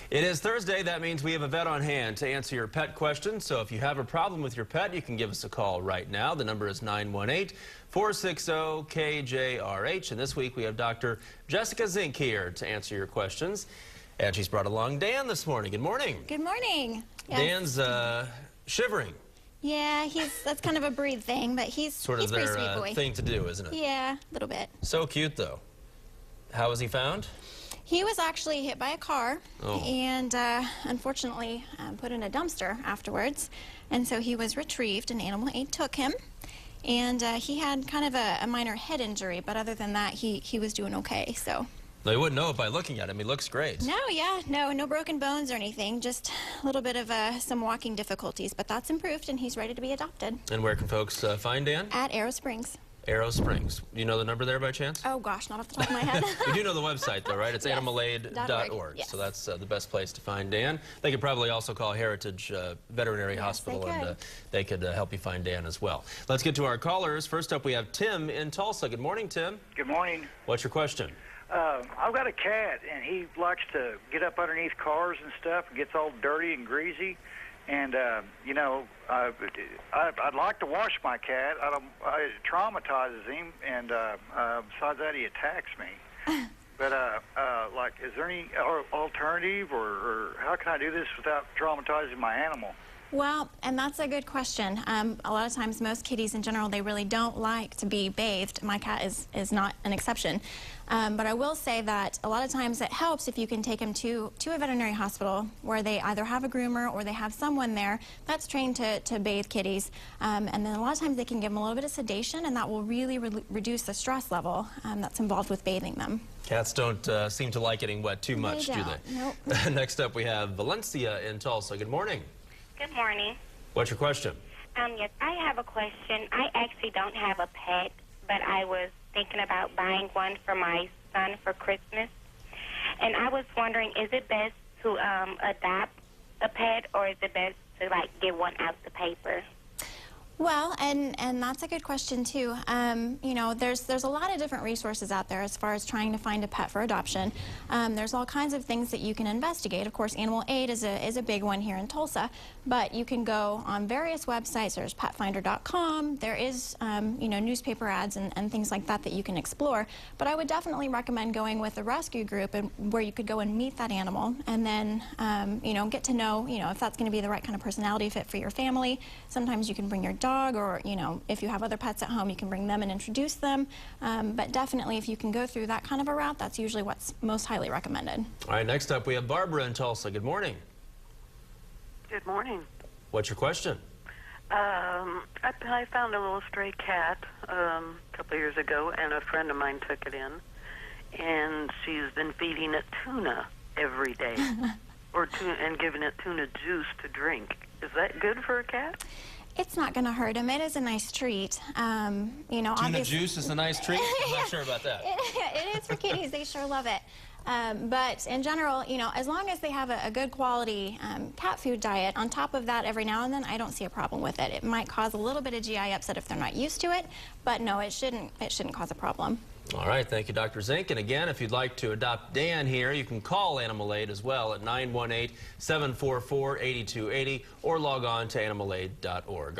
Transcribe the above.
It is Thursday. That means we have a vet on hand to answer your pet questions. So if you have a problem with your pet, you can give us a call right now. The number is 918-460-KJRH. And this week we have Dr. Jessica Zink here to answer your questions. And she's brought along Dan this morning. Good morning. Good morning. Yes. Dan's shivering. Yeah, that's kind of a breed thing, but he's pretty sweet boy. Thing to do, isn't it? Yeah, a little bit. So cute, though. How was he found? He was actually hit by a car and unfortunately put in a dumpster afterwards. And so he was retrieved and Animal Aid took him. And he had kind of a minor head injury, but other than that, he was doing okay. So. No, you wouldn't know it by looking at him. He looks great. No broken bones or anything. Just a little bit of some walking difficulties, but that's improved and he's ready to be adopted. And where can folks find Dan? At Arrow Springs. Arrow Springs. Do you know the number there by chance? Oh gosh, not off the top of my head. You do know the website though, right? It's yes. animalaid.org. Yes. So that's the best place to find Dan. They could probably also call Heritage Veterinary Hospital and they could help you find Dan as well. Let's get to our callers. First up we have Tim in Tulsa. Good morning, Tim. Good morning. What's your question? I've got a cat and he likes to get up underneath cars and stuff and gets all dirty and greasy. And, you know, I'd like to wash my cat. It traumatizes him, and besides that, he attacks me. But, like, is there any alternative, or how can I do this without traumatizing my animal? Well, and that's a good question. A lot of times, most kitties in general, they really don't like to be bathed. My cat is not an exception. But I will say that a lot of times it helps if you can take them to a veterinary hospital where they either have a groomer or they have someone there that's trained to bathe kitties. And then a lot of times they can give them a little bit of sedation, and that will really reduce the stress level that's involved with bathing them. Cats don't seem to like getting wet too much, do they? Nope. Next up, we have Valencia in Tulsa. Good morning. Good morning. What's your question? Yes, I have a question. I actually don't have a pet, but I was thinking about buying one for my son for Christmas. And I was wondering, is it best to adopt a pet, or is it best to, like, get one out the paper? Well, and that's a good question too. You know, there's a lot of different resources out there as far as trying to find a pet for adoption. There's all kinds of things that you can investigate. Of course, Animal Aid is a big one here in Tulsa, but you can go on various websites. There's petfinder.com. There is you know, newspaper ads and things like that you can explore. But I would definitely recommend going with a rescue group and where you could go and meet that animal and then you know, get to know, you know, if that's going to be the right kind of personality fit for your family. Sometimes you can bring your dog, or, you know, if you have other pets at home, you can bring them and introduce them. But definitely, if you can go through that kind of a route, that's usually what's most highly recommended. All right, next up we have Barbara in Tulsa. Good morning. Good morning. What's your question? I found a little stray cat a couple of years ago, and a friend of mine took it in, and she's been feeding it tuna every day, and giving it tuna juice to drink. Is that good for a cat? It's not going to hurt him. It is a nice treat. You know, tuna juice is a nice treat? I'm not sure about that. It is for kitties. They sure love it. But in general, you know, as long as they have a good quality cat food diet, on top of that every now and then, I don't see a problem with it. It might cause a little bit of GI upset if they're not used to it, but no, it shouldn't cause a problem. All right, thank you, Dr. Zink. And again, if you'd like to adopt Dan here, you can call Animal Aid as well at 918-744-8280 or log on to animalaid.org.